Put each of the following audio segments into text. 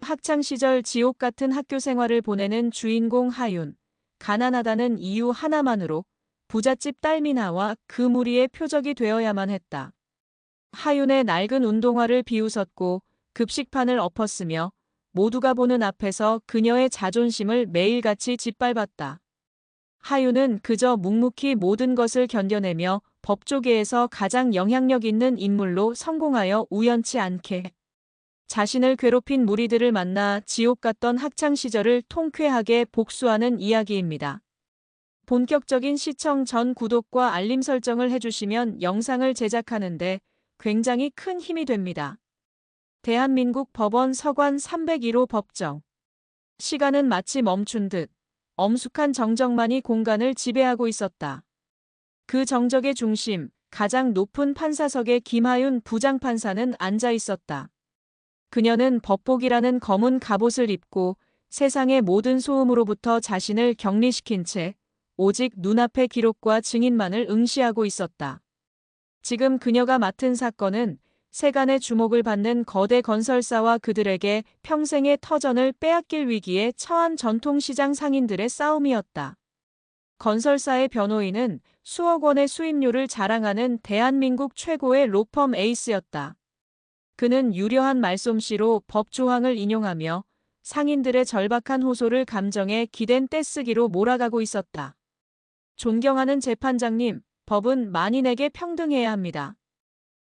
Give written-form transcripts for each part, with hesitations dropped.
학창시절 지옥 같은 학교 생활을 보내는 주인공 하윤. 가난하다는 이유 하나만으로 부잣집 딸 미나와 그 무리의 표적이 되어야만 했다. 하윤의 낡은 운동화를 비웃었고 급식판을 엎었으며 모두가 보는 앞에서 그녀의 자존심을 매일같이 짓밟았다. 하윤은 그저 묵묵히 모든 것을 견뎌내며 법조계에서 가장 영향력 있는 인물로 성공하여 우연치 않게 자신을 괴롭힌 무리들을 만나 지옥 같던 학창 시절을 통쾌하게 복수하는 이야기입니다. 본격적인 시청 전 구독과 알림 설정을 해주시면 영상을 제작하는데 굉장히 큰 힘이 됩니다. 대한민국 법원 서관 301호 법정. 시간은 마치 멈춘 듯 엄숙한 정적만이 공간을 지배하고 있었다. 그 정적의 중심, 가장 높은 판사석에 김하윤 부장판사는 앉아 있었다. 그녀는 법복이라는 검은 갑옷을 입고 세상의 모든 소음으로부터 자신을 격리시킨 채 오직 눈앞의 기록과 증인만을 응시하고 있었다. 지금 그녀가 맡은 사건은 세간의 주목을 받는 거대 건설사와 그들에게 평생의 터전을 빼앗길 위기에 처한 전통시장 상인들의 싸움이었다. 건설사의 변호인은 수억 원의 수임료를 자랑하는 대한민국 최고의 로펌 에이스였다. 그는 유려한 말솜씨로 법 조항을 인용하며 상인들의 절박한 호소를 감정에 기댄 떼쓰기로 몰아가고 있었다. 존경하는 재판장님, 법은 만인에게 평등해야 합니다.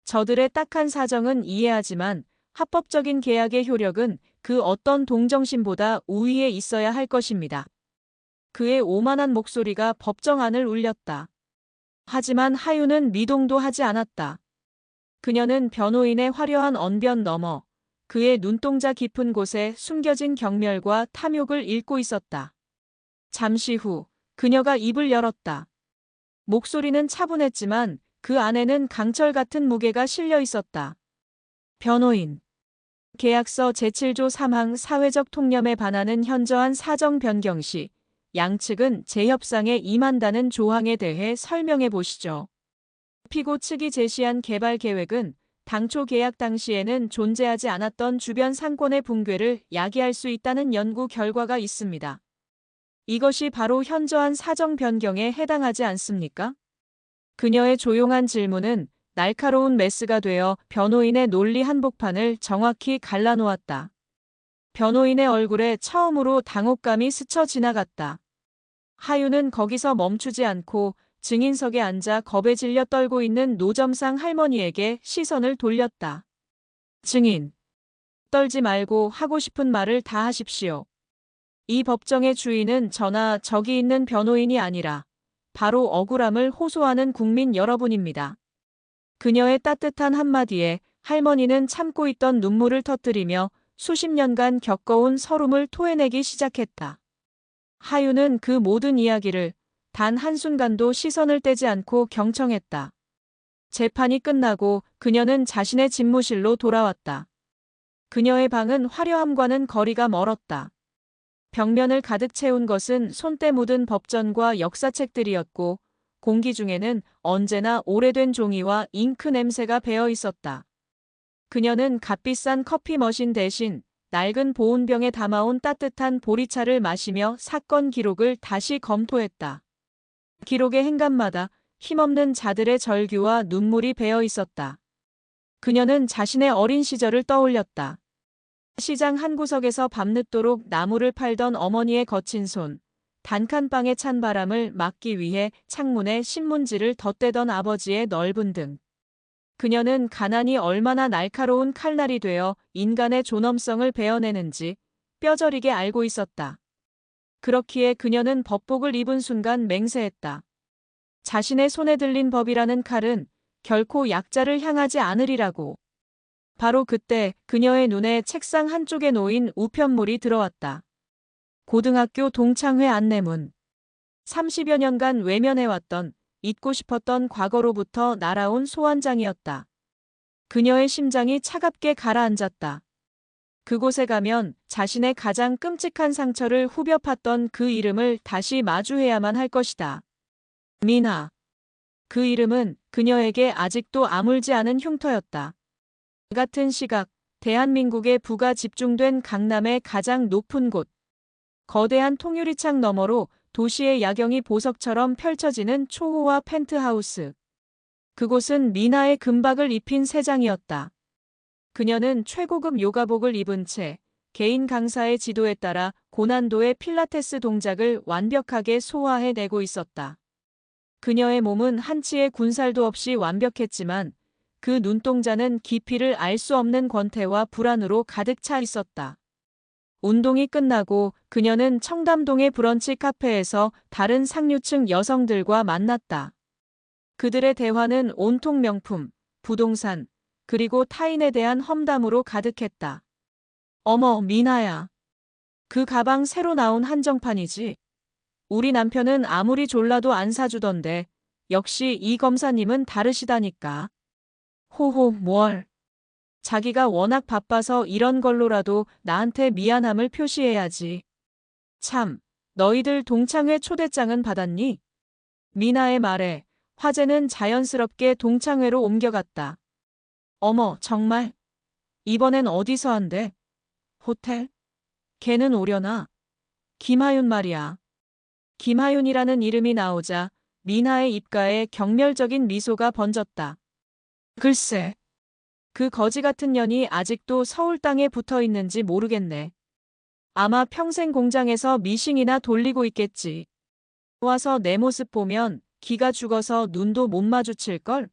저들의 딱한 사정은 이해하지만 합법적인 계약의 효력은 그 어떤 동정심보다 우위에 있어야 할 것입니다. 그의 오만한 목소리가 법정 안을 울렸다. 하지만 하윤은 미동도 하지 않았다. 그녀는 변호인의 화려한 언변 너머 그의 눈동자 깊은 곳에 숨겨진 경멸과 탐욕을 읽고 있었다. 잠시 후 그녀가 입을 열었다. 목소리는 차분했지만 그 안에는 강철 같은 무게가 실려 있었다. 변호인. 계약서 제7조 3항 사회적 통념에 반하는 현저한 사정 변경 시 양측은 재협상에 임한다는 조항에 대해 설명해 보시죠. 피고 측이 제시한 개발 계획은 당초 계약 당시에는 존재하지 않았던 주변 상권의 붕괴를 야기할 수 있다는 연구 결과가 있습니다. 이것이 바로 현저한 사정 변경에 해당하지 않습니까? 그녀의 조용한 질문은 날카로운 메스가 되어 변호인의 논리 한복판을 정확히 갈라놓았다. 변호인의 얼굴에 처음으로 당혹감이 스쳐 지나갔다. 하윤은 거기서 멈추지 않고 증인석에 앉아 겁에 질려 떨고 있는 노점상 할머니에게 시선을 돌렸다. 증인. 떨지 말고 하고 싶은 말을 다 하십시오. 이 법정의 주인은 저나 저기 있는 변호인이 아니라 바로 억울함을 호소하는 국민 여러분입니다. 그녀의 따뜻한 한마디에 할머니는 참고 있던 눈물을 터뜨리며 수십 년간 겪어온 서름을 토해내기 시작했다. 하윤은 그 모든 이야기를 단 한순간도 시선을 떼지 않고 경청했다. 재판이 끝나고 그녀는 자신의 집무실로 돌아왔다. 그녀의 방은 화려함과는 거리가 멀었다. 벽면을 가득 채운 것은 손때 묻은 법전과 역사책들이었고 공기 중에는 언제나 오래된 종이와 잉크 냄새가 배어 있었다. 그녀는 값비싼 커피 머신 대신 낡은 보온병에 담아온 따뜻한 보리차를 마시며 사건 기록을 다시 검토했다. 기록의 행간마다 힘없는 자들의 절규와 눈물이 배어 있었다. 그녀는 자신의 어린 시절을 떠올렸다. 시장 한 구석에서 밤늦도록 나무를 팔던 어머니의 거친 손, 단칸방의 찬 바람을 막기 위해 창문에 신문지를 덧대던 아버지의 넓은 등. 그녀는 가난이 얼마나 날카로운 칼날이 되어 인간의 존엄성을 베어내는지 뼈저리게 알고 있었다. 그렇기에 그녀는 법복을 입은 순간 맹세했다. 자신의 손에 들린 법이라는 칼은 결코 약자를 향하지 않으리라고. 바로 그때 그녀의 눈에 책상 한쪽에 놓인 우편물이 들어왔다. 고등학교 동창회 안내문. 30여 년간 외면해왔던 잊고 싶었던 과거로부터 날아온 소환장이었다. 그녀의 심장이 차갑게 가라앉았다. 그곳에 가면 자신의 가장 끔찍한 상처를 후벼 팠던 그 이름을 다시 마주해야만 할 것이다. 미나. 그 이름은 그녀에게 아직도 아물지 않은 흉터였다. 같은 시각 대한민국의 부가 집중된 강남의 가장 높은 곳. 거대한 통유리창 너머로 도시의 야경이 보석처럼 펼쳐지는 초호화 펜트하우스. 그곳은 미나의 금박을 입힌 새장이었다. 그녀는 최고급 요가복을 입은 채 개인 강사의 지도에 따라 고난도의 필라테스 동작을 완벽하게 소화해내고 있었다. 그녀의 몸은 한치의 군살도 없이 완벽했지만 그 눈동자는 깊이를 알 수 없는 권태와 불안으로 가득 차 있었다. 운동이 끝나고 그녀는 청담동의 브런치 카페에서 다른 상류층 여성들과 만났다. 그들의 대화는 온통 명품, 부동산, 그리고 타인에 대한 험담으로 가득했다. 어머, 미나야. 그 가방 새로 나온 한정판이지. 우리 남편은 아무리 졸라도 안 사주던데 역시 이 검사님은 다르시다니까. 호호, 뭘. 자기가 워낙 바빠서 이런 걸로라도 나한테 미안함을 표시해야지. 참, 너희들 동창회 초대장은 받았니? 미나의 말에 화제는 자연스럽게 동창회로 옮겨갔다. 어머, 정말? 이번엔 어디서 한대? 호텔? 걔는 오려나? 김하윤 말이야. 김하윤이라는 이름이 나오자 미나의 입가에 경멸적인 미소가 번졌다. 글쎄, 그 거지 같은 년이 아직도 서울 땅에 붙어 있는지 모르겠네. 아마 평생 공장에서 미싱이나 돌리고 있겠지. 와서 내 모습 보면 기가 죽어서 눈도 못 마주칠걸?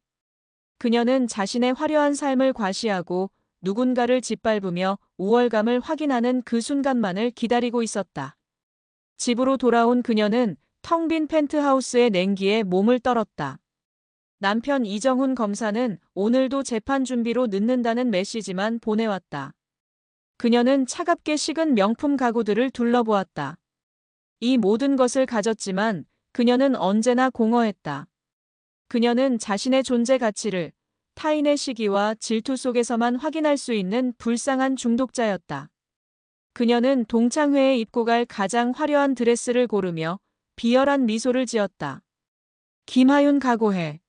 그녀는 자신의 화려한 삶을 과시하고 누군가를 짓밟으며 우월감을 확인하는 그 순간만을 기다리고 있었다. 집으로 돌아온 그녀는 텅 빈 펜트하우스의 냉기에 몸을 떨었다. 남편 이정훈 검사는 오늘도 재판 준비로 늦는다는 메시지만 보내왔다. 그녀는 차갑게 식은 명품 가구들을 둘러보았다. 이 모든 것을 가졌지만 그녀는 언제나 공허했다. 그녀는 자신의 존재 가치를 타인의 시기와 질투 속에서만 확인할 수 있는 불쌍한 중독자였다. 그녀는 동창회에 입고 갈 가장 화려한 드레스를 고르며 비열한 미소를 지었다. 김하윤 각오해.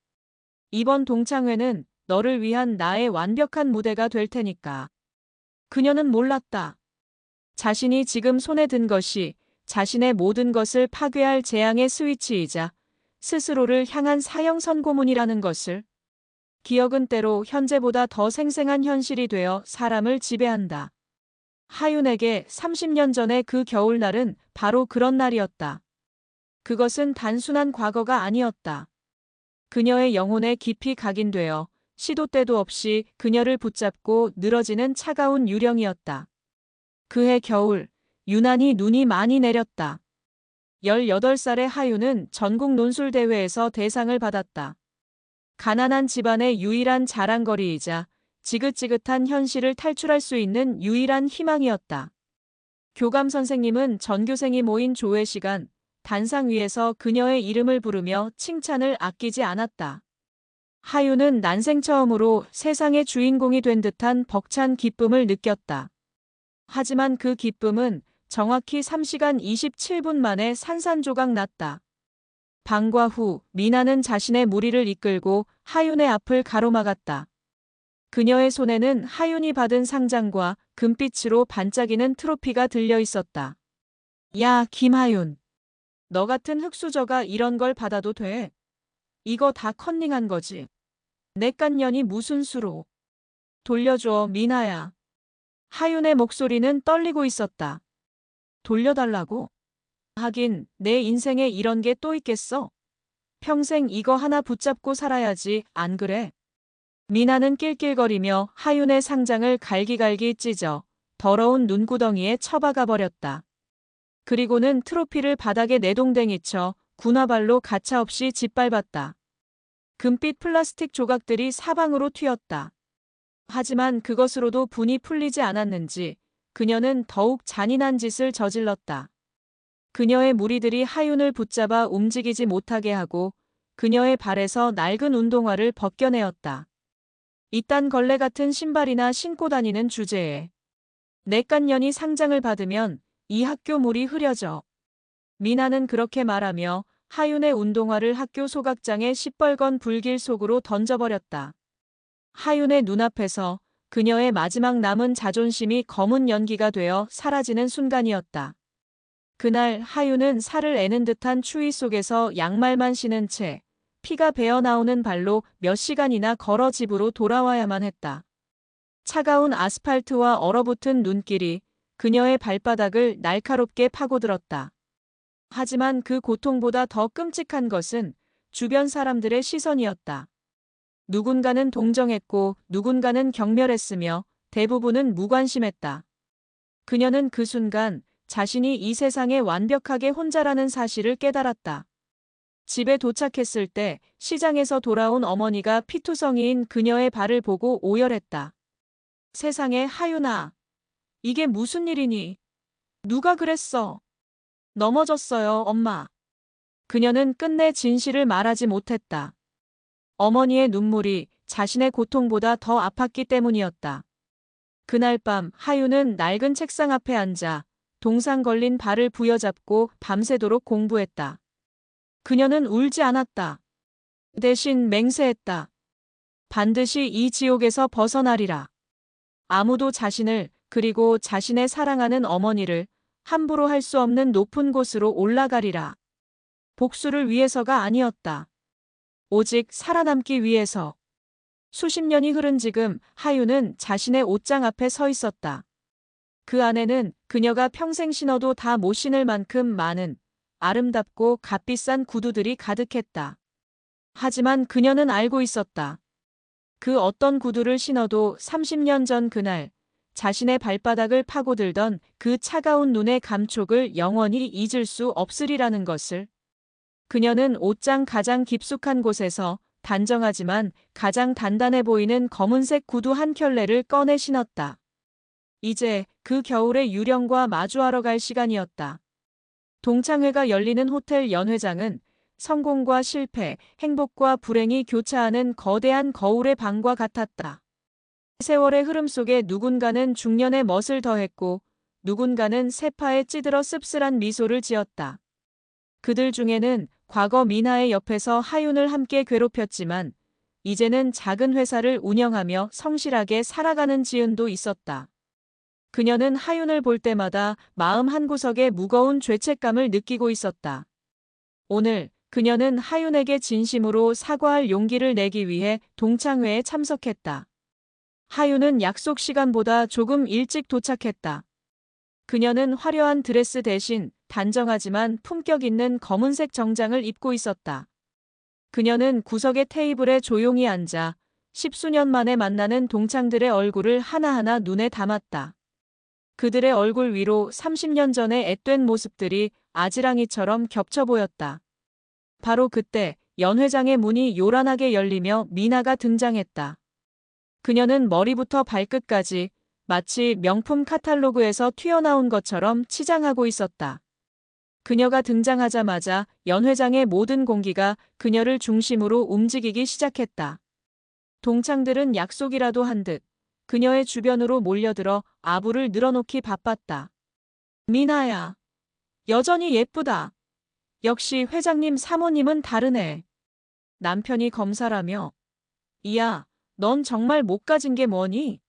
이번 동창회는 너를 위한 나의 완벽한 무대가 될 테니까. 그녀는 몰랐다. 자신이 지금 손에 든 것이 자신의 모든 것을 파괴할 재앙의 스위치이자 스스로를 향한 사형 선고문이라는 것을. 기억은 때로 현재보다 더 생생한 현실이 되어 사람을 지배한다. 하윤에게 30년 전의 그 겨울날은 바로 그런 날이었다. 그것은 단순한 과거가 아니었다. 그녀의 영혼에 깊이 각인되어 시도 때도 없이 그녀를 붙잡고 늘어지는 차가운 유령이었다. 그해 겨울, 유난히 눈이 많이 내렸다. 18살의 하윤은 전국 논술대회에서 대상을 받았다. 가난한 집안의 유일한 자랑거리이자 지긋지긋한 현실을 탈출할 수 있는 유일한 희망이었다. 교감 선생님은 전교생이 모인 조회 시간, 단상 위에서 그녀의 이름을 부르며 칭찬을 아끼지 않았다. 하윤은 난생 처음으로 세상의 주인공이 된 듯한 벅찬 기쁨을 느꼈다. 하지만 그 기쁨은 정확히 3시간 27분 만에 산산조각 났다. 방과 후 미나는 자신의 무리를 이끌고 하윤의 앞을 가로막았다. 그녀의 손에는 하윤이 받은 상장과 금빛으로 반짝이는 트로피가 들려 있었다. 야, 김하윤. 너 같은 흙수저가 이런 걸 받아도 돼? 이거 다 컨닝한 거지. 내 깐년이 무슨 수로. 돌려줘, 미나야. 하윤의 목소리는 떨리고 있었다. 돌려달라고? 하긴 내 인생에 이런 게 또 있겠어? 평생 이거 하나 붙잡고 살아야지, 안 그래? 미나는 낄낄거리며 하윤의 상장을 갈기갈기 찢어 더러운 눈구덩이에 처박아 버렸다. 그리고는 트로피를 바닥에 내동댕이쳐 군화발로 가차없이 짓밟았다. 금빛 플라스틱 조각들이 사방으로 튀었다. 하지만 그것으로도 분이 풀리지 않았는지 그녀는 더욱 잔인한 짓을 저질렀다. 그녀의 무리들이 하윤을 붙잡아 움직이지 못하게 하고 그녀의 발에서 낡은 운동화를 벗겨내었다. 이딴 걸레 같은 신발이나 신고 다니는 주제에 내깐년이 상장을 받으면 이 학교 물이 흐려져. 미나는 그렇게 말하며 하윤의 운동화를 학교 소각장의 시뻘건 불길 속으로 던져버렸다. 하윤의 눈앞에서 그녀의 마지막 남은 자존심이 검은 연기가 되어 사라지는 순간이었다. 그날 하윤은 살을 애는 듯한 추위 속에서 양말만 신은 채 피가 배어나오는 발로 몇 시간이나 걸어 집으로 돌아와야만 했다. 차가운 아스팔트와 얼어붙은 눈길이 그녀의 발바닥을 날카롭게 파고들었다. 하지만 그 고통보다 더 끔찍한 것은 주변 사람들의 시선이었다. 누군가는 동정했고 누군가는 경멸했으며 대부분은 무관심했다. 그녀는 그 순간 자신이 이 세상에 완벽하게 혼자라는 사실을 깨달았다. 집에 도착했을 때 시장에서 돌아온 어머니가 피투성이인 그녀의 발을 보고 오열했다. 세상에, 하윤아, 이게 무슨 일이니? 누가 그랬어? 넘어졌어요, 엄마. 그녀는 끝내 진실을 말하지 못했다. 어머니의 눈물이 자신의 고통보다 더 아팠기 때문이었다. 그날 밤 하윤은 낡은 책상 앞에 앉아 동상 걸린 발을 부여잡고 밤새도록 공부했다. 그녀는 울지 않았다. 대신 맹세했다. 반드시 이 지옥에서 벗어나리라. 아무도 자신을 그리고 자신의 사랑하는 어머니를 함부로 할 수 없는 높은 곳으로 올라가리라. 복수를 위해서가 아니었다. 오직 살아남기 위해서. 수십 년이 흐른 지금 하윤은 자신의 옷장 앞에 서 있었다. 그 안에는 그녀가 평생 신어도 다 못 신을 만큼 많은 아름답고 값비싼 구두들이 가득했다. 하지만 그녀는 알고 있었다. 그 어떤 구두를 신어도 30년 전 그날 자신의 발바닥을 파고들던 그 차가운 눈의 감촉을 영원히 잊을 수 없으리라는 것을. 그녀는 옷장 가장 깊숙한 곳에서 단정하지만 가장 단단해 보이는 검은색 구두 한 켤레를 꺼내 신었다. 이제 그 겨울의 유령과 마주하러 갈 시간이었다. 동창회가 열리는 호텔 연회장은 성공과 실패, 행복과 불행이 교차하는 거대한 거울의 방과 같았다. 세월의 흐름 속에 누군가는 중년의 멋을 더했고 누군가는 세파에 찌들어 씁쓸한 미소를 지었다. 그들 중에는 과거 미나의 옆에서 하윤을 함께 괴롭혔지만 이제는 작은 회사를 운영하며 성실하게 살아가는 지은도 있었다. 그녀는 하윤을 볼 때마다 마음 한구석에 무거운 죄책감을 느끼고 있었다. 오늘 그녀는 하윤에게 진심으로 사과할 용기를 내기 위해 동창회에 참석했다. 하윤은 약속 시간보다 조금 일찍 도착했다. 그녀는 화려한 드레스 대신 단정하지만 품격 있는 검은색 정장을 입고 있었다. 그녀는 구석의 테이블에 조용히 앉아 10수년 만에 만나는 동창들의 얼굴을 하나하나 눈에 담았다. 그들의 얼굴 위로 30년 전의 앳된 모습들이 아지랑이처럼 겹쳐 보였다. 바로 그때 연회장의 문이 요란하게 열리며 미나가 등장했다. 그녀는 머리부터 발끝까지 마치 명품 카탈로그에서 튀어나온 것처럼 치장하고 있었다. 그녀가 등장하자마자 연회장의 모든 공기가 그녀를 중심으로 움직이기 시작했다. 동창들은 약속이라도 한 듯 그녀의 주변으로 몰려들어 아부를 늘어놓기 바빴다. 미나야, 여전히 예쁘다. 역시 회장님 사모님은 다르네. 남편이 검사라며. 이야, 넌 정말 못 가진 게 뭐니?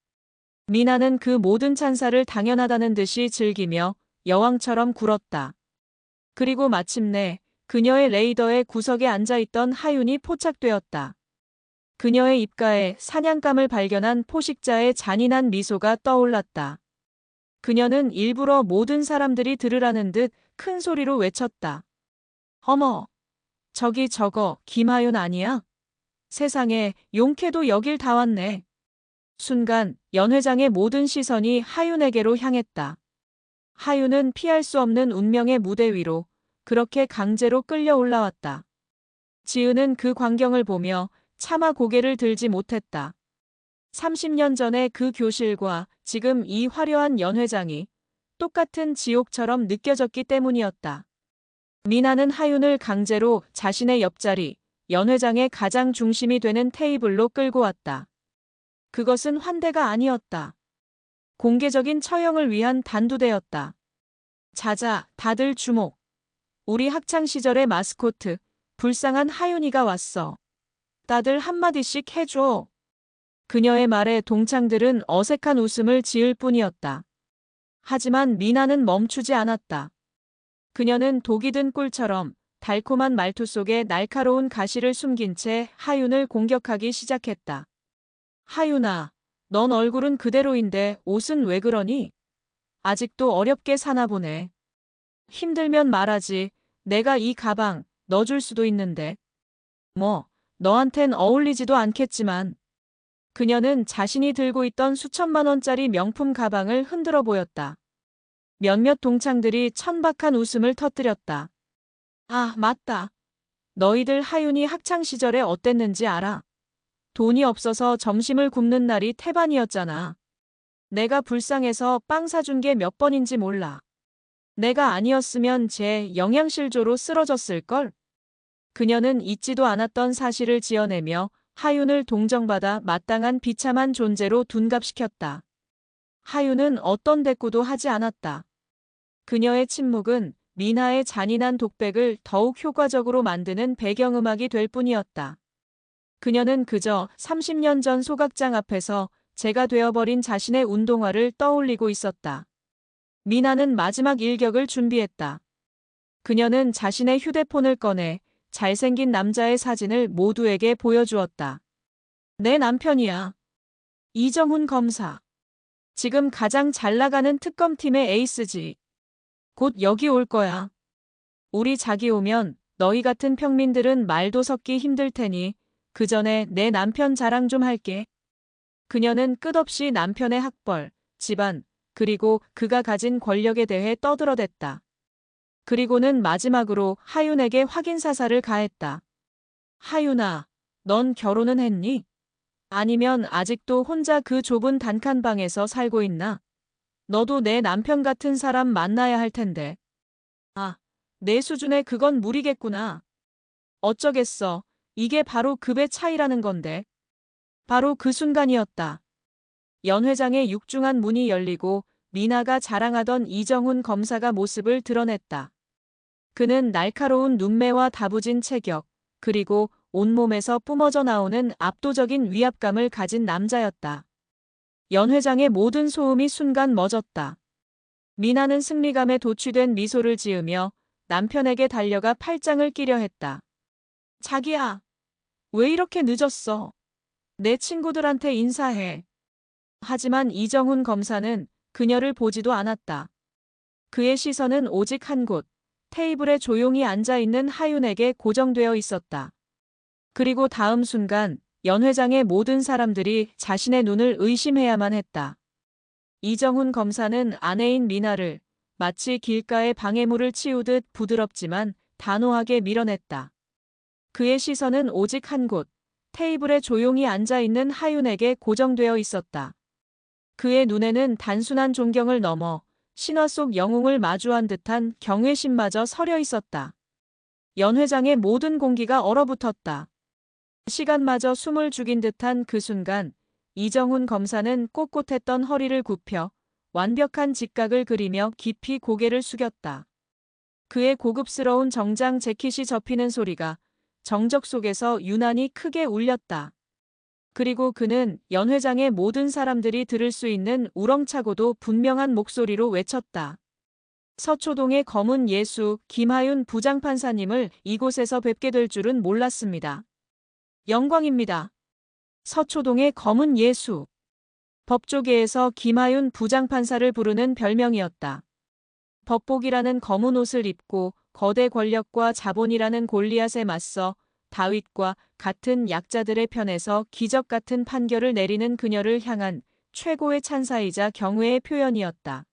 미나는 그 모든 찬사를 당연하다는 듯이 즐기며 여왕처럼 굴었다. 그리고 마침내 그녀의 레이더의 구석에 앉아있던 하윤이 포착되었다. 그녀의 입가에 사냥감을 발견한 포식자의 잔인한 미소가 떠올랐다. 그녀는 일부러 모든 사람들이 들으라는 듯 큰 소리로 외쳤다. 어머, 저기 저거 김하윤 아니야? 세상에, 용케도 여길 다 왔네. 순간 연회장의 모든 시선이 하윤에게로 향했다. 하윤은 피할 수 없는 운명의 무대 위로 그렇게 강제로 끌려 올라왔다. 지은은 그 광경을 보며 차마 고개를 들지 못했다. 30년 전의 그 교실과 지금 이 화려한 연회장이 똑같은 지옥처럼 느껴졌기 때문이었다. 미나는 하윤을 강제로 자신의 옆자리, 연회장의 가장 중심이 되는 테이블로 끌고 왔다. 그것은 환대가 아니었다. 공개적인 처형을 위한 단두대였다. 자자, 다들 주목. 우리 학창시절의 마스코트, 불쌍한 하윤이가 왔어. 다들 한마디씩 해줘. 그녀의 말에 동창들은 어색한 웃음을 지을 뿐이었다. 하지만 미나는 멈추지 않았다. 그녀는 독이 든 꿀처럼 달콤한 말투 속에 날카로운 가시를 숨긴 채 하윤을 공격하기 시작했다. 하윤아, 넌 얼굴은 그대로인데 옷은 왜 그러니? 아직도 어렵게 사나 보네. 힘들면 말하지. 내가 이 가방 넣어줄 수도 있는데. 뭐, 너한텐 어울리지도 않겠지만. 그녀는 자신이 들고 있던 수천만 원짜리 명품 가방을 흔들어 보였다. 몇몇 동창들이 천박한 웃음을 터뜨렸다. 아, 맞다. 너희들 하윤이 학창 시절에 어땠는지 알아? 돈이 없어서 점심을 굶는 날이 태반이었잖아. 내가 불쌍해서 빵 사준 게 몇 번인지 몰라. 내가 아니었으면 쟤 영양실조로 쓰러졌을걸? 그녀는 잊지도 않았던 사실을 지어내며 하윤을 동정받아 마땅한 비참한 존재로 둔갑시켰다. 하윤은 어떤 대꾸도 하지 않았다. 그녀의 침묵은 미나의 잔인한 독백을 더욱 효과적으로 만드는 배경음악이 될 뿐이었다. 그녀는 그저 30년 전 소각장 앞에서 재가 되어버린 자신의 운동화를 떠올리고 있었다. 미나는 마지막 일격을 준비했다. 그녀는 자신의 휴대폰을 꺼내 잘생긴 남자의 사진을 모두에게 보여주었다. 내 남편이야. 이정훈 검사. 지금 가장 잘 나가는 특검팀의 에이스지. 곧 여기 올 거야. 우리 자기 오면 너희 같은 평민들은 말도 섞기 힘들 테니 그 전에 내 남편 자랑 좀 할게. 그녀는 끝없이 남편의 학벌, 집안, 그리고 그가 가진 권력에 대해 떠들어댔다. 그리고는 마지막으로 하윤에게 확인사살을 가했다. 하윤아, 넌 결혼은 했니? 아니면 아직도 혼자 그 좁은 단칸방에서 살고 있나? 너도 내 남편 같은 사람 만나야 할 텐데. 아, 내 수준에 그건 무리겠구나. 어쩌겠어. 이게 바로 급의 차이라는 건데. 바로 그 순간이었다. 연 회장의 육중한 문이 열리고 미나가 자랑하던 이정훈 검사가 모습을 드러냈다. 그는 날카로운 눈매와 다부진 체격, 그리고 온몸에서 뿜어져 나오는 압도적인 위압감을 가진 남자였다. 연 회장의 모든 소음이 순간 멎었다. 미나는 승리감에 도취된 미소를 지으며 남편에게 달려가 팔짱을 끼려 했다. 자기야, 왜 이렇게 늦었어? 내 친구들한테 인사해. 하지만 이정훈 검사는 그녀를 보지도 않았다. 그의 시선은 오직 한 곳, 테이블에 조용히 앉아있는 하윤에게 고정되어 있었다. 그리고 다음 순간 연 회장의 모든 사람들이 자신의 눈을 의심해야만 했다. 이정훈 검사는 아내인 미나를 마치 길가의 방해물을 치우듯 부드럽지만 단호하게 밀어냈다. 그의 시선은 오직 한 곳, 테이블에 조용히 앉아있는 하윤에게 고정되어 있었다. 그의 눈에는 단순한 존경을 넘어 신화 속 영웅을 마주한 듯한 경외심마저 서려 있었다. 연 회장의 모든 공기가 얼어붙었다. 시간마저 숨을 죽인 듯한 그 순간 이정훈 검사는 꼿꼿했던 허리를 굽혀 완벽한 직각을 그리며 깊이 고개를 숙였다. 그의 고급스러운 정장 재킷이 접히는 소리가 정적 속에서 유난히 크게 울렸다. 그리고 그는 연 회장의 모든 사람들이 들을 수 있는 우렁차고도 분명한 목소리로 외쳤다. 서초동의 검은 예수 김하윤 부장판사님을 이곳에서 뵙게 될 줄은 몰랐습니다. 영광입니다. 서초동의 검은 예수. 법조계에서 김하윤 부장판사를 부르는 별명이었다. 법복이라는 검은 옷을 입고 거대 권력과 자본이라는 골리앗에 맞서 다윗과 같은 약자들의 편에서 기적 같은 판결을 내리는 그녀를 향한 최고의 찬사이자 경외의 표현이었다.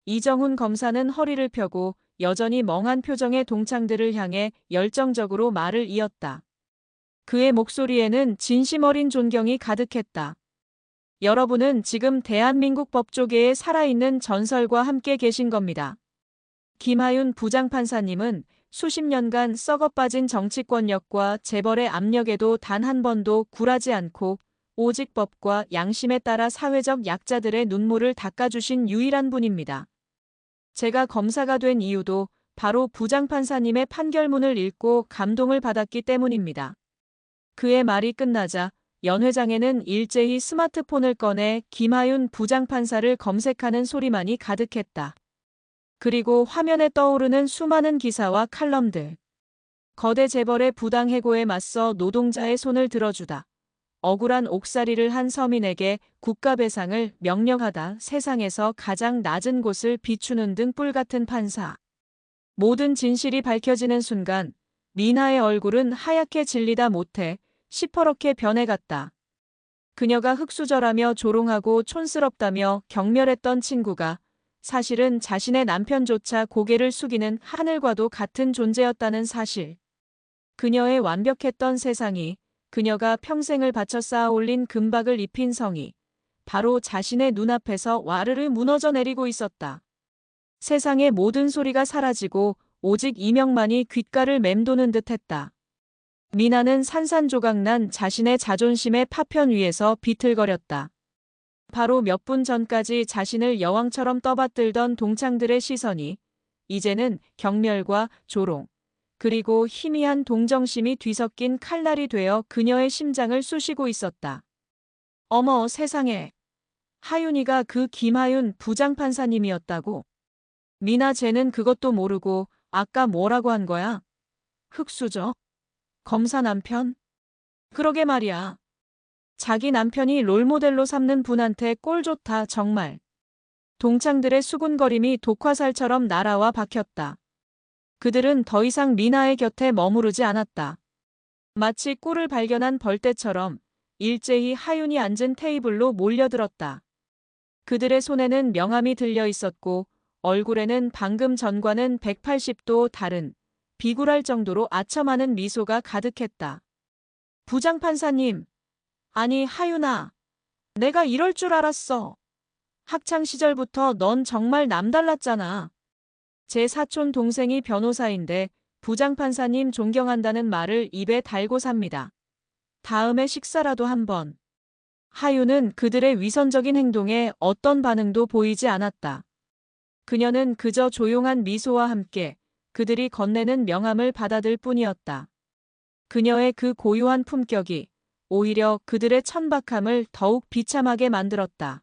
이정훈 검사는 허리를 펴고 여전히 멍한 표정의 동창들을 향해 열정적으로 말을 이었다. 그의 목소리에는 진심 어린 존경이 가득했다. 여러분은 지금 대한민국 법조계에 살아있는 전설과 함께 계신 겁니다. 김하윤 부장판사님은 수십 년간 썩어빠진 정치권력과 재벌의 압력에도 단 한 번도 굴하지 않고 오직 법과 양심에 따라 사회적 약자들의 눈물을 닦아주신 유일한 분입니다. 제가 검사가 된 이유도 바로 부장판사님의 판결문을 읽고 감동을 받았기 때문입니다. 그의 말이 끝나자 연 회장에는 일제히 스마트폰을 꺼내 김하윤 부장판사를 검색하는 소리만이 가득했다. 그리고 화면에 떠오르는 수많은 기사와 칼럼들. 거대 재벌의 부당해고에 맞서 노동자의 손을 들어주다. 억울한 옥살이를 한 서민에게 국가배상을 명령하다. 세상에서 가장 낮은 곳을 비추는 등 뿔같은 판사. 모든 진실이 밝혀지는 순간 미나의 얼굴은 하얗게 질리다 못해 시퍼렇게 변해갔다. 그녀가 흙수저라며 조롱하고 촌스럽다며 경멸했던 친구가 사실은 자신의 남편조차 고개를 숙이는 하늘과도 같은 존재였다는 사실. 그녀의 완벽했던 세상이, 그녀가 평생을 바쳐 쌓아 올린 금박을 입힌 성이 바로 자신의 눈앞에서 와르르 무너져 내리고 있었다. 세상의 모든 소리가 사라지고 오직 이명만이 귓가를 맴도는 듯했다. 미나는 산산조각난 자신의 자존심의 파편 위에서 비틀거렸다. 바로 몇 분 전까지 자신을 여왕처럼 떠받들던 동창들의 시선이 이제는 경멸과 조롱, 그리고 희미한 동정심이 뒤섞인 칼날이 되어 그녀의 심장을 쑤시고 있었다. 어머 세상에. 하윤이가 그 김하윤 부장판사님이었다고. 미나 쟤는 그것도 모르고 아까 뭐라고 한 거야? 흙수저? 검사 남편? 그러게 말이야. 자기 남편이 롤모델로 삼는 분한테 꼴 좋다 정말. 동창들의 수군거림이 독화살처럼 날아와 박혔다. 그들은 더 이상 미나의 곁에 머무르지 않았다. 마치 꿀을 발견한 벌떼처럼 일제히 하윤이 앉은 테이블로 몰려들었다. 그들의 손에는 명함이 들려 있었고 얼굴에는 방금 전과는 180도 다른 비굴할 정도로 아첨하는 미소가 가득했다. 부장판사님. 아니 하윤아. 내가 이럴 줄 알았어. 학창 시절부터 넌 정말 남달랐잖아. 제 사촌 동생이 변호사인데 부장판사님 존경한다는 말을 입에 달고 삽니다. 다음에 식사라도 한번. 하윤은 그들의 위선적인 행동에 어떤 반응도 보이지 않았다. 그녀는 그저 조용한 미소와 함께 그들이 건네는 명함을 받아들 뿐이었다. 그녀의 그 고유한 품격이 오히려 그들의 천박함을 더욱 비참하게 만들었다.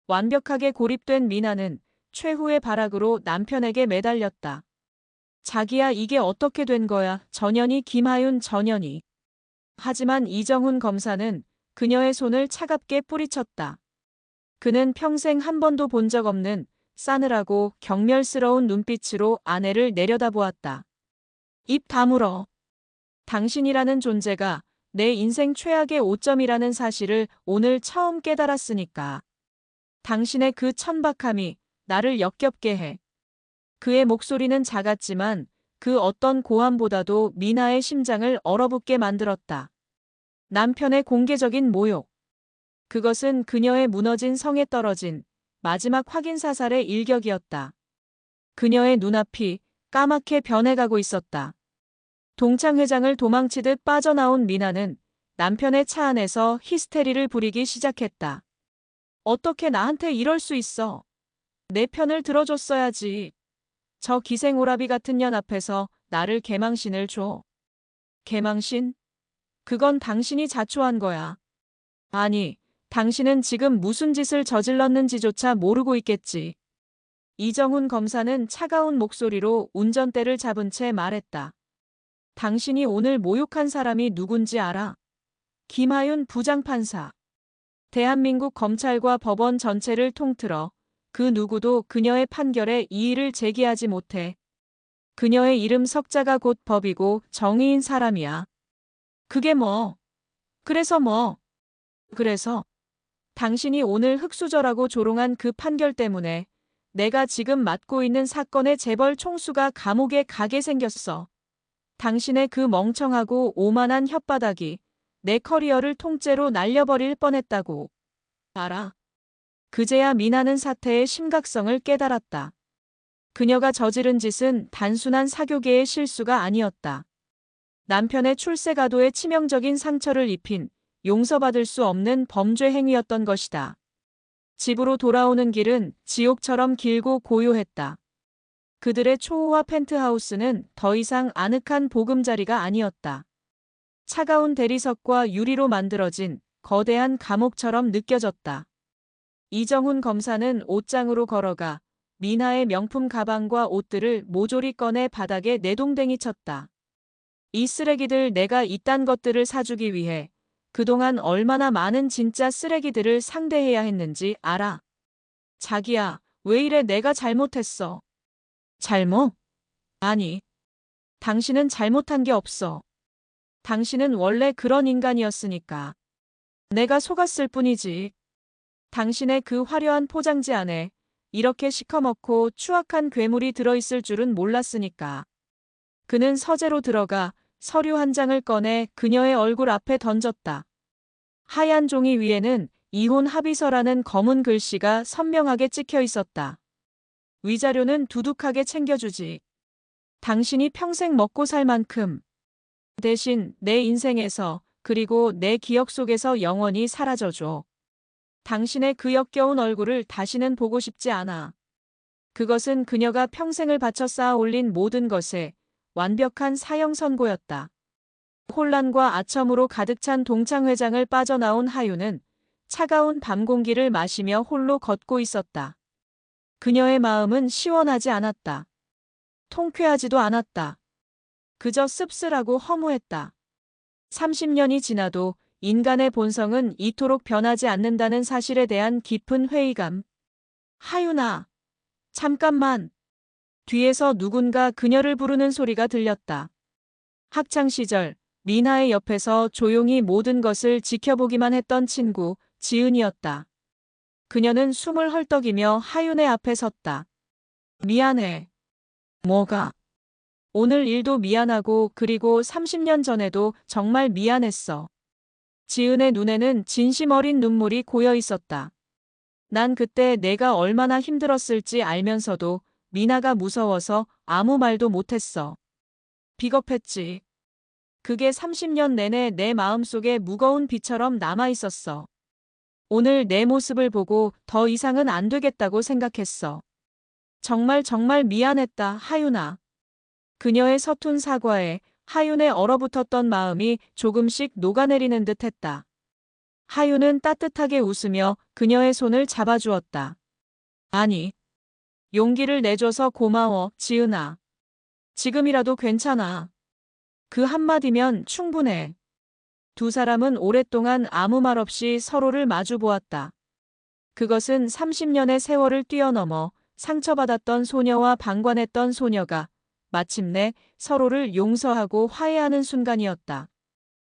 완벽하게 고립된 미나는 최후의 발악으로 남편에게 매달렸다. 자기야 이게 어떻게 된 거야 전현희 김하윤 전현희. 하지만 이정훈 검사는 그녀의 손을 차갑게 뿌리쳤다. 그는 평생 한 번도 본 적 없는 싸늘하고 경멸스러운 눈빛으로 아내를 내려다보았다. 입 다물어. 당신이라는 존재가 내 인생 최악의 오점이라는 사실을 오늘 처음 깨달았으니까. 당신의 그 천박함이 나를 역겹게 해. 그의 목소리는 작았지만 그 어떤 고함보다도 미나의 심장을 얼어붙게 만들었다. 남편의 공개적인 모욕. 그것은 그녀의 무너진 성에 떨어진 마지막 확인 사살의 일격이었다. 그녀의 눈앞이 까맣게 변해가고 있었다. 동창 회장을 도망치듯 빠져나온 미나는 남편의 차 안에서 히스테리를 부리기 시작했다. 어떻게 나한테 이럴 수 있어? 내 편을 들어줬어야지. 저 기생오라비 같은 년 앞에서 나를 개망신을 줘. 개망신? 그건 당신이 자초한 거야. 아니, 당신은 지금 무슨 짓을 저질렀는지조차 모르고 있겠지. 이정훈 검사는 차가운 목소리로 운전대를 잡은 채 말했다. 당신이 오늘 모욕한 사람이 누군지 알아? 김하윤 부장판사. 대한민국 검찰과 법원 전체를 통틀어 그 누구도 그녀의 판결에 이의를 제기하지 못해. 그녀의 이름 석자가 곧 법이고 정의인 사람이야. 그게 뭐? 그래서 뭐? 그래서 당신이 오늘 흙수저라고 조롱한 그 판결 때문에 내가 지금 맡고 있는 사건의 재벌 총수가 감옥에 가게 생겼어. 당신의 그 멍청하고 오만한 혓바닥이 내 커리어를 통째로 날려버릴 뻔했다고. 알아. 그제야 미나는 사태의 심각성을 깨달았다. 그녀가 저지른 짓은 단순한 사교계의 실수가 아니었다. 남편의 출세가도에 치명적인 상처를 입힌 용서받을 수 없는 범죄 행위였던 것이다. 집으로 돌아오는 길은 지옥처럼 길고 고요했다. 그들의 초호화 펜트하우스는 더 이상 아늑한 보금자리가 아니었다. 차가운 대리석과 유리로 만들어진 거대한 감옥처럼 느껴졌다. 이정훈 검사는 옷장으로 걸어가 미나의 명품 가방과 옷들을 모조리 꺼내 바닥에 내동댕이 쳤다. 이 쓰레기들, 내가 이딴 것들을 사주기 위해 그동안 얼마나 많은 진짜 쓰레기들을 상대해야 했는지 알아? 자기야, 왜 이래? 내가 잘못했어. 잘못? 아니, 당신은 잘못한 게 없어. 당신은 원래 그런 인간이었으니까. 내가 속았을 뿐이지. 당신의 그 화려한 포장지 안에 이렇게 시커멓고 추악한 괴물이 들어있을 줄은 몰랐으니까. 그는 서재로 들어가 서류 한 장을 꺼내 그녀의 얼굴 앞에 던졌다. 하얀 종이 위에는 이혼 합의서라는 검은 글씨가 선명하게 찍혀 있었다. 위자료는 두둑하게 챙겨주지. 당신이 평생 먹고 살 만큼. 대신 내 인생에서, 그리고 내 기억 속에서 영원히 사라져줘. 당신의 그 역겨운 얼굴을 다시는 보고 싶지 않아. 그것은 그녀가 평생을 바쳐 쌓아 올린 모든 것에 완벽한 사형 선고였다. 혼란과 아첨으로 가득 찬 동창회장을 빠져나온 하윤은 차가운 밤 공기를 마시며 홀로 걷고 있었다. 그녀의 마음은 시원하지 않았다. 통쾌하지도 않았다. 그저 씁쓸하고 허무했다. 30년이 지나도 인간의 본성은 이토록 변하지 않는다는 사실에 대한 깊은 회의감. 하윤아, 잠깐만. 뒤에서 누군가 그녀를 부르는 소리가 들렸다. 학창시절 미나의 옆에서 조용히 모든 것을 지켜보기만 했던 친구 지은이었다. 그녀는 숨을 헐떡이며 하윤의 앞에 섰다. 미안해. 뭐가? 오늘 일도 미안하고, 그리고 30년 전에도 정말 미안했어. 지은의 눈에는 진심 어린 눈물이 고여 있었다. 난 그때 내가 얼마나 힘들었을지 알면서도 미나가 무서워서 아무 말도 못했어. 비겁했지. 그게 30년 내내 내 마음속에 무거운 비처럼 남아 있었어. 오늘 내 모습을 보고 더 이상은 안 되겠다고 생각했어. 정말 정말 미안했다, 하윤아. 그녀의 서툰 사과에 하윤의 얼어붙었던 마음이 조금씩 녹아내리는 듯 했다. 하윤은 따뜻하게 웃으며 그녀의 손을 잡아주었다. 아니, 용기를 내줘서 고마워, 지은아. 지금이라도 괜찮아. 그 한마디면 충분해. 두 사람은 오랫동안 아무 말 없이 서로를 마주 보았다. 그것은 30년의 세월을 뛰어넘어 상처받았던 소녀와 방관했던 소녀가 마침내 서로를 용서하고 화해하는 순간이었다.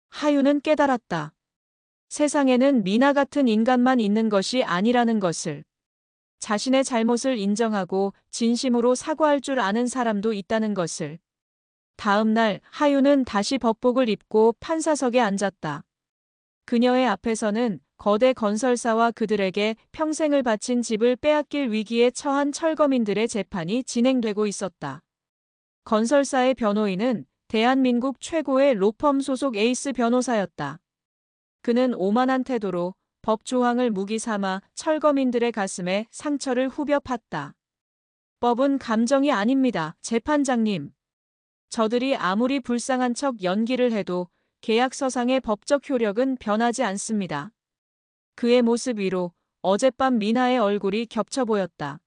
하윤은 깨달았다. 세상에는 미나 같은 인간만 있는 것이 아니라는 것을. 자신의 잘못을 인정하고 진심으로 사과할 줄 아는 사람도 있다는 것을. 다음 날 하윤은 다시 법복을 입고 판사석에 앉았다. 그녀의 앞에서는 거대 건설사와 그들에게 평생을 바친 집을 빼앗길 위기에 처한 철거민들의 재판이 진행되고 있었다. 건설사의 변호인은 대한민국 최고의 로펌 소속 에이스 변호사였다. 그는 오만한 태도로 법 조항을 무기 삼아 철거민들의 가슴에 상처를 후벼 팠다. 법은 감정이 아닙니다, 재판장님. 저들이 아무리 불쌍한 척 연기를 해도 계약서상의 법적 효력은 변하지 않습니다. 그의 모습 위로 어젯밤 미나의 얼굴이 겹쳐 보였다.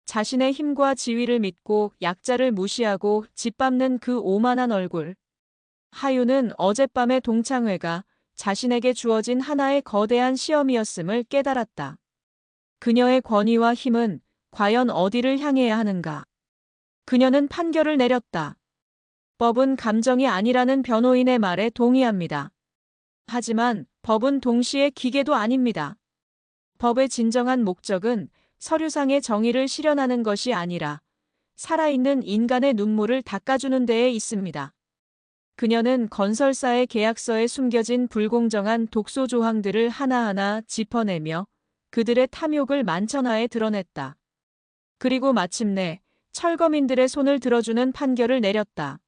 자신의 힘과 지위를 믿고 약자를 무시하고 짓밟는 그 오만한 얼굴. 하윤은 어젯밤의 동창회가 자신에게 주어진 하나의 거대한 시험이었음을 깨달았다. 그녀의 권위와 힘은 과연 어디를 향해야 하는가? 그녀는 판결을 내렸다. 법은 감정이 아니라는 변호인의 말에 동의합니다. 하지만 법은 동시에 기계도 아닙니다. 법의 진정한 목적은 서류상의 정의를 실현하는 것이 아니라 살아있는 인간의 눈물을 닦아주는 데에 있습니다. 그녀는 건설사의 계약서에 숨겨진 불공정한 독소 조항들을 하나하나 짚어내며 그들의 탐욕을 만천하에 드러냈다. 그리고 마침내 철거민들의 손을 들어주는 판결을 내렸다.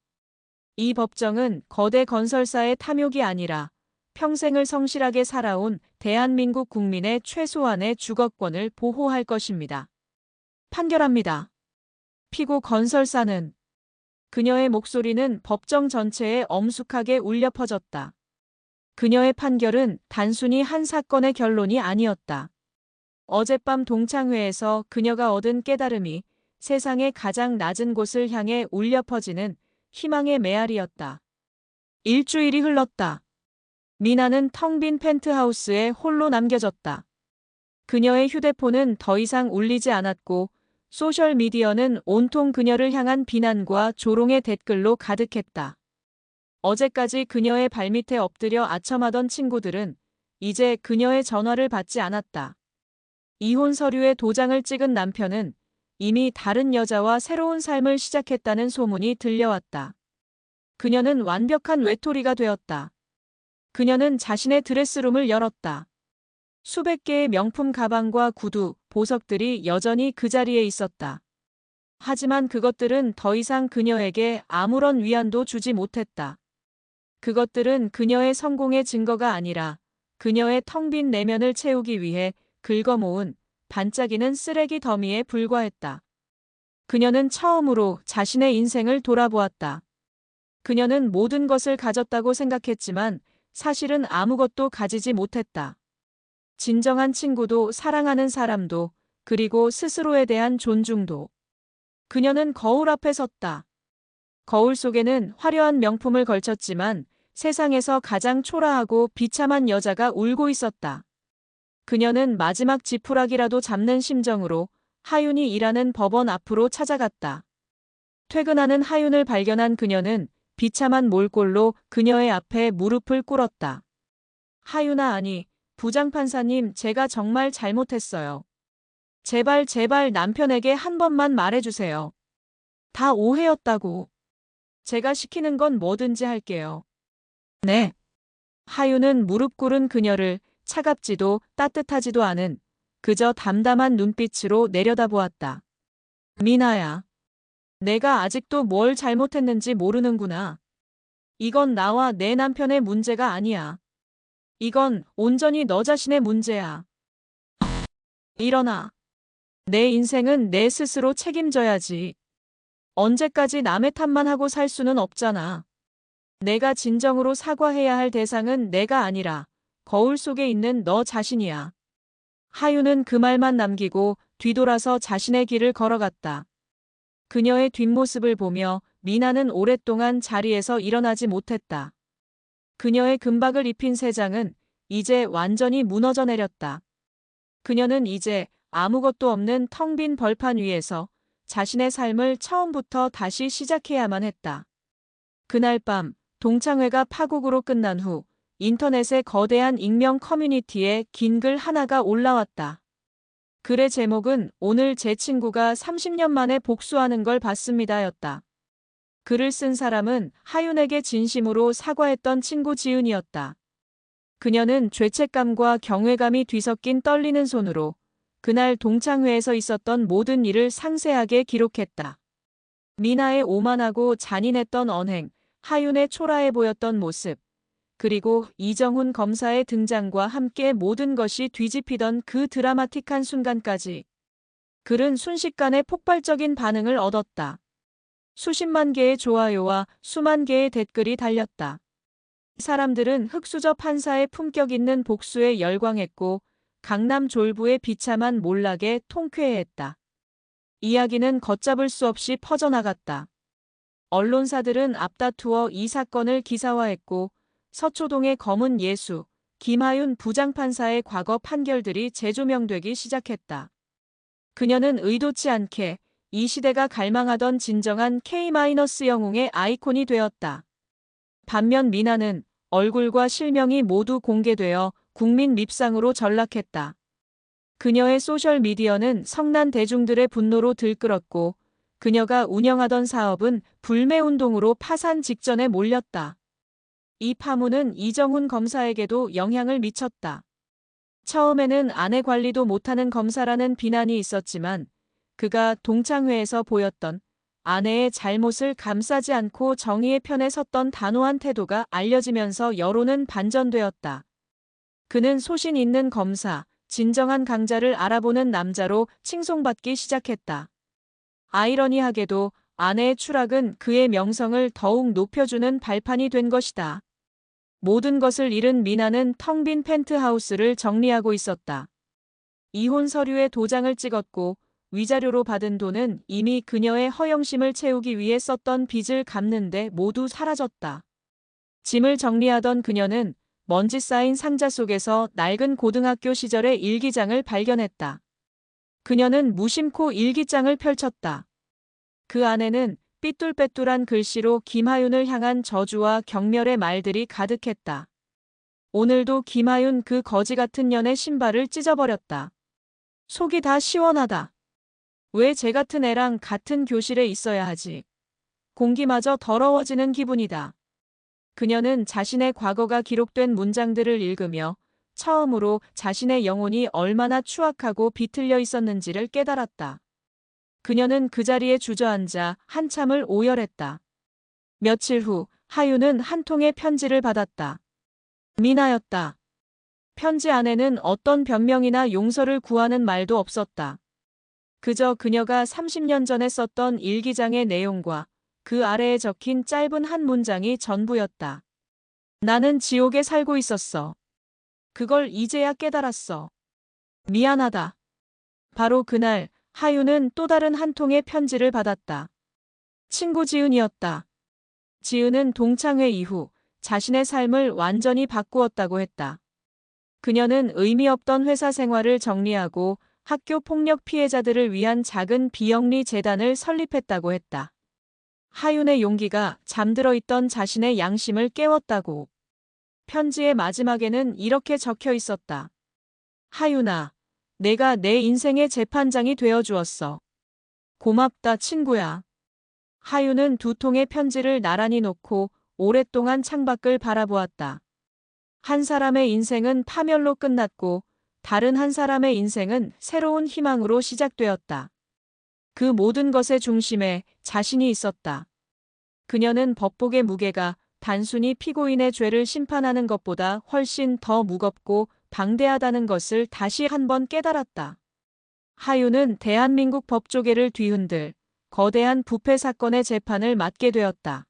이 법정은 거대 건설사의 탐욕이 아니라 평생을 성실하게 살아온 대한민국 국민의 최소한의 주거권을 보호할 것입니다. 판결합니다. 피고 건설사는 그녀의 목소리는 법정 전체에 엄숙하게 울려 퍼졌다. 그녀의 판결은 단순히 한 사건의 결론이 아니었다. 어젯밤 동창회에서 그녀가 얻은 깨달음이 세상의 가장 낮은 곳을 향해 울려 퍼지는 희망의 메아리였다. 일주일이 흘렀다. 미나는 텅 빈 펜트하우스에 홀로 남겨졌다. 그녀의 휴대폰은 더 이상 울리지 않았고 소셜미디어는 온통 그녀를 향한 비난과 조롱의 댓글로 가득했다. 어제까지 그녀의 발밑에 엎드려 아첨하던 친구들은 이제 그녀의 전화를 받지 않았다. 이혼 서류에 도장을 찍은 남편은 이미 다른 여자와 새로운 삶을 시작했다는 소문이 들려왔다. 그녀는 완벽한 외톨이가 되었다. 그녀는 자신의 드레스룸을 열었다. 수백 개의 명품 가방과 구두, 보석들이 여전히 그 자리에 있었다. 하지만 그것들은 더 이상 그녀에게 아무런 위안도 주지 못했다. 그것들은 그녀의 성공의 증거가 아니라 그녀의 텅 빈 내면을 채우기 위해 긁어모은 반짝이는 쓰레기 더미에 불과했다. 그녀는 처음으로 자신의 인생을 돌아보았다. 그녀는 모든 것을 가졌다고 생각했지만 사실은 아무것도 가지지 못했다. 진정한 친구도 사랑하는 사람도 그리고 스스로에 대한 존중도. 그녀는 거울 앞에 섰다. 거울 속에는 화려한 명품을 걸쳤지만 세상에서 가장 초라하고 비참한 여자가 울고 있었다. 그녀는 마지막 지푸라기라도 잡는 심정으로 하윤이 일하는 법원 앞으로 찾아갔다. 퇴근하는 하윤을 발견한 그녀는 비참한 몰골로 그녀의 앞에 무릎을 꿇었다. 하윤아, 아니, 부장판사님, 제가 정말 잘못했어요. 제발 남편에게 한 번만 말해주세요. 다 오해였다고. 제가 시키는 건 뭐든지 할게요. 네. 하윤은 무릎 꿇은 그녀를 차갑지도 따뜻하지도 않은 그저 담담한 눈빛으로 내려다보았다. 미나야. 내가 아직도 뭘 잘못했는지 모르는구나. 이건 나와 내 남편의 문제가 아니야. 이건 온전히 너 자신의 문제야. 일어나. 내 인생은 내 스스로 책임져야지. 언제까지 남의 탓만 하고 살 수는 없잖아. 내가 진정으로 사과해야 할 대상은 내가 아니라 거울 속에 있는 너 자신이야. 하윤은 그 말만 남기고 뒤돌아서 자신의 길을 걸어갔다. 그녀의 뒷모습을 보며 미나는 오랫동안 자리에서 일어나지 못했다. 그녀의 금박을 입힌 세장은 이제 완전히 무너져 내렸다. 그녀는 이제 아무것도 없는 텅 빈 벌판 위에서 자신의 삶을 처음부터 다시 시작해야만 했다. 그날 밤 동창회가 파국으로 끝난 후 인터넷의 거대한 익명 커뮤니티에 긴 글 하나가 올라왔다. 글의 제목은 오늘 제 친구가 30년 만에 복수하는 걸 봤습니다였다. 글을 쓴 사람은 하윤에게 진심으로 사과했던 친구 지은이었다. 그녀는 죄책감과 경외감이 뒤섞인 떨리는 손으로 그날 동창회에서 있었던 모든 일을 상세하게 기록했다. 미나의 오만하고 잔인했던 언행, 하윤의 초라해 보였던 모습, 그리고 이정훈 검사의 등장과 함께 모든 것이 뒤집히던 그 드라마틱한 순간까지. 글은 순식간에 폭발적인 반응을 얻었다. 수십만 개의 좋아요와 수만 개의 댓글이 달렸다. 사람들은 흑수저 판사의 품격 있는 복수에 열광했고 강남 졸부의 비참한 몰락에 통쾌해했다. 이야기는 걷잡을 수 없이 퍼져나갔다. 언론사들은 앞다투어 이 사건을 기사화했고 서초동의 검은 예수, 김하윤 부장판사의 과거 판결들이 재조명되기 시작했다. 그녀는 의도치 않게 이 시대가 갈망하던 진정한 K-영웅의 아이콘이 되었다. 반면 미나는 얼굴과 실명이 모두 공개되어 국민 밉상으로 전락했다. 그녀의 소셜미디어는 성난 대중들의 분노로 들끓었고 그녀가 운영하던 사업은 불매운동으로 파산 직전에 몰렸다. 이 파문은 이정훈 검사에게도 영향을 미쳤다. 처음에는 아내 관리도 못하는 검사라는 비난이 있었지만 그가 동창회에서 보였던 아내의 잘못을 감싸지 않고 정의의 편에 섰던 단호한 태도가 알려지면서 여론은 반전되었다. 그는 소신 있는 검사, 진정한 강자를 알아보는 남자로 칭송받기 시작했다. 아이러니하게도 아내의 추락은 그의 명성을 더욱 높여주는 발판이 된 것이다. 모든 것을 잃은 미나는 텅 빈 펜트하우스를 정리하고 있었다. 이혼 서류에 도장을 찍었고 위자료로 받은 돈은 이미 그녀의 허영심을 채우기 위해 썼던 빚을 갚는데 모두 사라졌다. 짐을 정리하던 그녀는 먼지 쌓인 상자 속에서 낡은 고등학교 시절의 일기장을 발견했다. 그녀는 무심코 일기장을 펼쳤다. 그 안에는 삐뚤빼뚤한 글씨로 김하윤을 향한 저주와 경멸의 말들이 가득했다. 오늘도 김하윤 그 거지 같은 년의 신발을 찢어버렸다. 속이 다 시원하다. 왜 쟤 같은 애랑 같은 교실에 있어야 하지? 공기마저 더러워지는 기분이다. 그녀는 자신의 과거가 기록된 문장들을 읽으며 처음으로 자신의 영혼이 얼마나 추악하고 비틀려 있었는지를 깨달았다. 그녀는 그 자리에 주저앉아 한참을 오열했다. 며칠 후 하윤은 한 통의 편지를 받았다. 미나였다. 편지 안에는 어떤 변명이나 용서를 구하는 말도 없었다. 그저 그녀가 30년 전에 썼던 일기장의 내용과 그 아래에 적힌 짧은 한 문장이 전부였다. 나는 지옥에 살고 있었어. 그걸 이제야 깨달았어. 미안하다. 바로 그날 하윤은 또 다른 한 통의 편지를 받았다. 친구 지은이었다. 지은은 동창회 이후 자신의 삶을 완전히 바꾸었다고 했다. 그녀는 의미 없던 회사 생활을 정리하고 학교 폭력 피해자들을 위한 작은 비영리 재단을 설립했다고 했다. 하윤의 용기가 잠들어 있던 자신의 양심을 깨웠다고. 편지의 마지막에는 이렇게 적혀 있었다. 하윤아, 내가 내 인생의 재판장이 되어 주었어. 고맙다, 친구야. 하윤은 두 통의 편지를 나란히 놓고 오랫동안 창밖을 바라보았다. 한 사람의 인생은 파멸로 끝났고 다른 한 사람의 인생은 새로운 희망으로 시작되었다. 그 모든 것의 중심에 자신이 있었다. 그녀는 법복의 무게가 단순히 피고인의 죄를 심판하는 것보다 훨씬 더 무겁고 방대하다는 것을 다시 한번 깨달았다. 하윤은 대한민국 법조계를 뒤흔들 거대한 부패 사건의 재판을 맡게 되었다.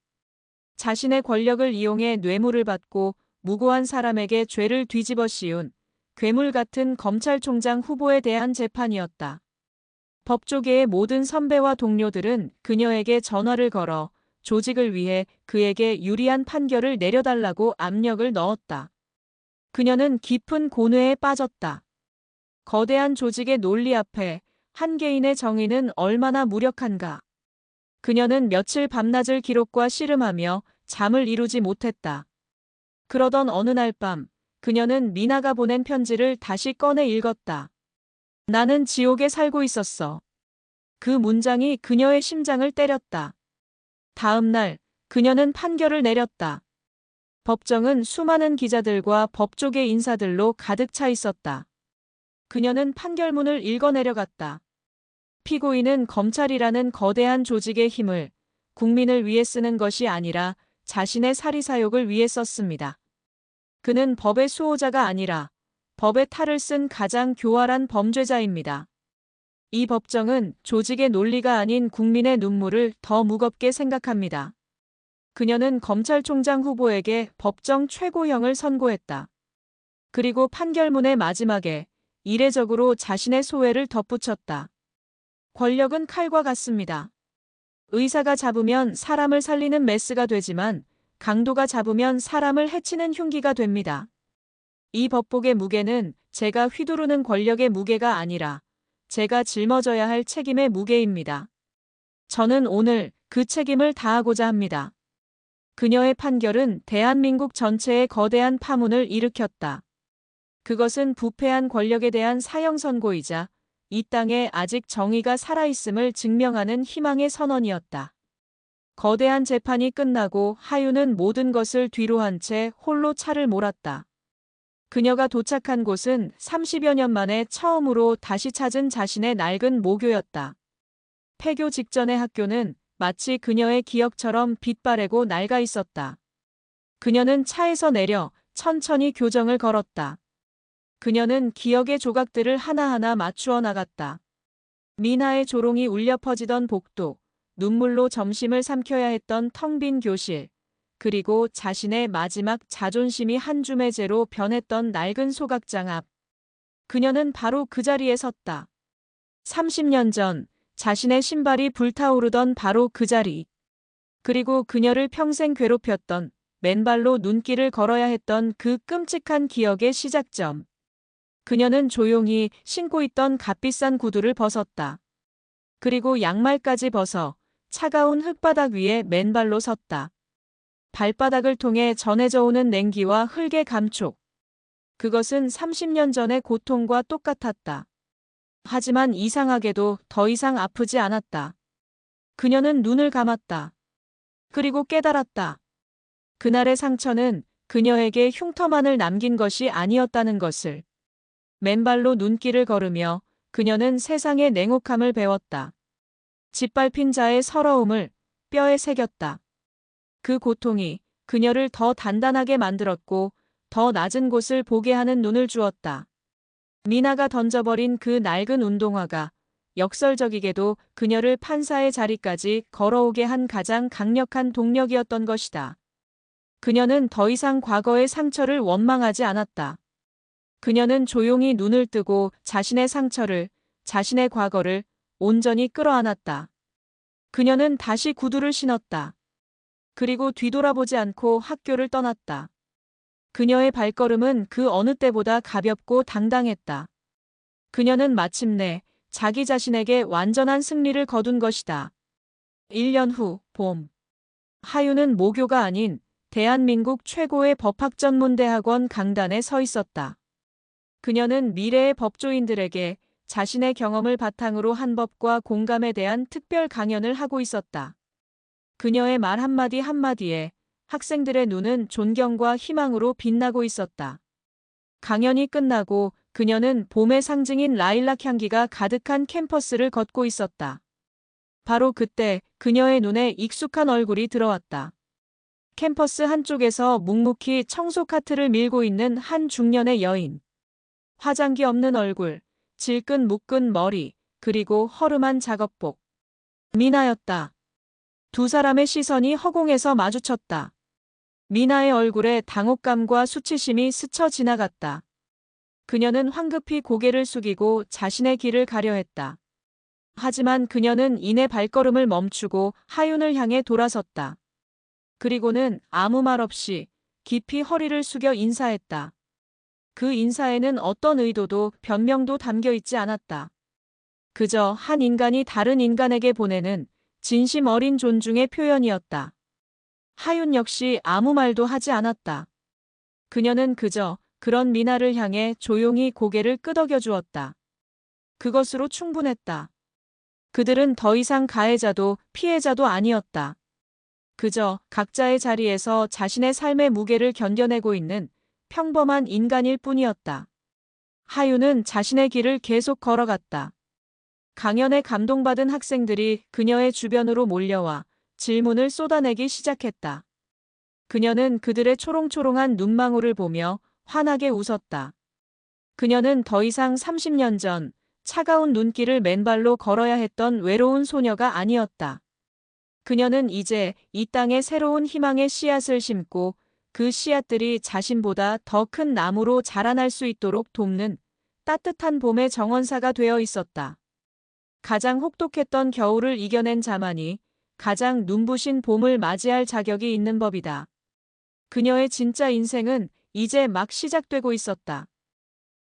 자신의 권력을 이용해 뇌물을 받고 무고한 사람에게 죄를 뒤집어 씌운 괴물 같은 검찰총장 후보에 대한 재판이었다. 법조계의 모든 선배와 동료들은 그녀에게 전화를 걸어 조직을 위해 그에게 유리한 판결을 내려달라고 압력을 넣었다. 그녀는 깊은 고뇌에 빠졌다. 거대한 조직의 논리 앞에 한 개인의 정의는 얼마나 무력한가. 그녀는 며칠 밤낮을 기록과 씨름하며 잠을 이루지 못했다. 그러던 어느 날 밤, 그녀는 미나가 보낸 편지를 다시 꺼내 읽었다. 나는 지옥에 살고 있었어. 그 문장이 그녀의 심장을 때렸다. 다음 날, 그녀는 판결을 내렸다. 법정은 수많은 기자들과 법조계 인사들로 가득 차 있었다. 그녀는 판결문을 읽어 내려갔다. 피고인은 검찰이라는 거대한 조직의 힘을 국민을 위해 쓰는 것이 아니라 자신의 사리사욕을 위해 썼습니다. 그는 법의 수호자가 아니라 법의 탈을 쓴 가장 교활한 범죄자입니다. 이 법정은 조직의 논리가 아닌 국민의 눈물을 더 무겁게 생각합니다. 그녀는 검찰총장 후보에게 법정 최고형을 선고했다. 그리고 판결문의 마지막에 이례적으로 자신의 소회를 덧붙였다. 권력은 칼과 같습니다. 의사가 잡으면 사람을 살리는 메스가 되지만 강도가 잡으면 사람을 해치는 흉기가 됩니다. 이 법복의 무게는 제가 휘두르는 권력의 무게가 아니라 제가 짊어져야 할 책임의 무게입니다. 저는 오늘 그 책임을 다하고자 합니다. 그녀의 판결은 대한민국 전체에 거대한 파문을 일으켰다. 그것은 부패한 권력에 대한 사형 선고이자 이 땅에 아직 정의가 살아있음을 증명하는 희망의 선언이었다. 거대한 재판이 끝나고 하윤은 모든 것을 뒤로한 채 홀로 차를 몰았다. 그녀가 도착한 곳은 30여 년 만에 처음으로 다시 찾은 자신의 낡은 모교였다. 폐교 직전의 학교는 마치 그녀의 기억처럼 빛바래고 낡아 있었다. 그녀는 차에서 내려 천천히 교정을 걸었다. 그녀는 기억의 조각들을 하나하나 맞추어 나갔다. 미나의 조롱이 울려 퍼지던 복도, 눈물로 점심을 삼켜야 했던 텅 빈 교실, 그리고 자신의 마지막 자존심이 한 줌의 재로 변했던 낡은 소각장 앞. 그녀는 바로 그 자리에 섰다. 30년 전 자신의 신발이 불타오르던 바로 그 자리. 그리고 그녀를 평생 괴롭혔던, 맨발로 눈길을 걸어야 했던 그 끔찍한 기억의 시작점. 그녀는 조용히 신고 있던 값비싼 구두를 벗었다. 그리고 양말까지 벗어 차가운 흙바닥 위에 맨발로 섰다. 발바닥을 통해 전해져 오는 냉기와 흙의 감촉. 그것은 30년 전의 고통과 똑같았다. 하지만 이상하게도 더 이상 아프지 않았다. 그녀는 눈을 감았다. 그리고 깨달았다. 그날의 상처는 그녀에게 흉터만을 남긴 것이 아니었다는 것을. 맨발로 눈길을 걸으며 그녀는 세상의 냉혹함을 배웠다. 짓밟힌 자의 서러움을 뼈에 새겼다. 그 고통이 그녀를 더 단단하게 만들었고 더 낮은 곳을 보게 하는 눈을 주었다. 미나가 던져버린 그 낡은 운동화가 역설적이게도 그녀를 판사의 자리까지 걸어오게 한 가장 강력한 동력이었던 것이다. 그녀는 더 이상 과거의 상처를 원망하지 않았다. 그녀는 조용히 눈을 뜨고 자신의 상처를, 자신의 과거를 온전히 끌어안았다. 그녀는 다시 구두를 신었다. 그리고 뒤돌아보지 않고 학교를 떠났다. 그녀의 발걸음은 그 어느 때보다 가볍고 당당했다. 그녀는 마침내 자기 자신에게 완전한 승리를 거둔 것이다. 1년 후, 봄. 하윤은 모교가 아닌 대한민국 최고의 법학전문대학원 강단에 서 있었다. 그녀는 미래의 법조인들에게 자신의 경험을 바탕으로 한 법과 공감에 대한 특별 강연을 하고 있었다. 그녀의 말 한마디 한마디에 학생들의 눈은 존경과 희망으로 빛나고 있었다. 강연이 끝나고 그녀는 봄의 상징인 라일락 향기가 가득한 캠퍼스를 걷고 있었다. 바로 그때 그녀의 눈에 익숙한 얼굴이 들어왔다. 캠퍼스 한쪽에서 묵묵히 청소 카트를 밀고 있는 한 중년의 여인. 화장기 없는 얼굴, 질끈 묶은 머리, 그리고 허름한 작업복. 미나였다. 두 사람의 시선이 허공에서 마주쳤다. 미나의 얼굴에 당혹감과 수치심이 스쳐 지나갔다. 그녀는 황급히 고개를 숙이고 자신의 길을 가려 했다. 하지만 그녀는 이내 발걸음을 멈추고 하윤을 향해 돌아섰다. 그리고는 아무 말 없이 깊이 허리를 숙여 인사했다. 그 인사에는 어떤 의도도 변명도 담겨 있지 않았다. 그저 한 인간이 다른 인간에게 보내는 진심 어린 존중의 표현이었다. 하윤 역시 아무 말도 하지 않았다. 그녀는 그저 그런 미나를 향해 조용히 고개를 끄덕여 주었다. 그것으로 충분했다. 그들은 더 이상 가해자도 피해자도 아니었다. 그저 각자의 자리에서 자신의 삶의 무게를 견뎌내고 있는 평범한 인간일 뿐이었다. 하윤은 자신의 길을 계속 걸어갔다. 강연에 감동받은 학생들이 그녀의 주변으로 몰려와 질문을 쏟아내기 시작했다. 그녀는 그들의 초롱초롱한 눈망울을 보며 환하게 웃었다. 그녀는 더 이상 30년 전 차가운 눈길을 맨발로 걸어야 했던 외로운 소녀가 아니었다. 그녀는 이제 이 땅에 새로운 희망의 씨앗을 심고 그 씨앗들이 자신보다 더 큰 나무로 자라날 수 있도록 돕는 따뜻한 봄의 정원사가 되어 있었다. 가장 혹독했던 겨울을 이겨낸 자만이 가장 눈부신 봄을 맞이할 자격이 있는 법이다. 그녀의 진짜 인생은 이제 막 시작되고 있었다.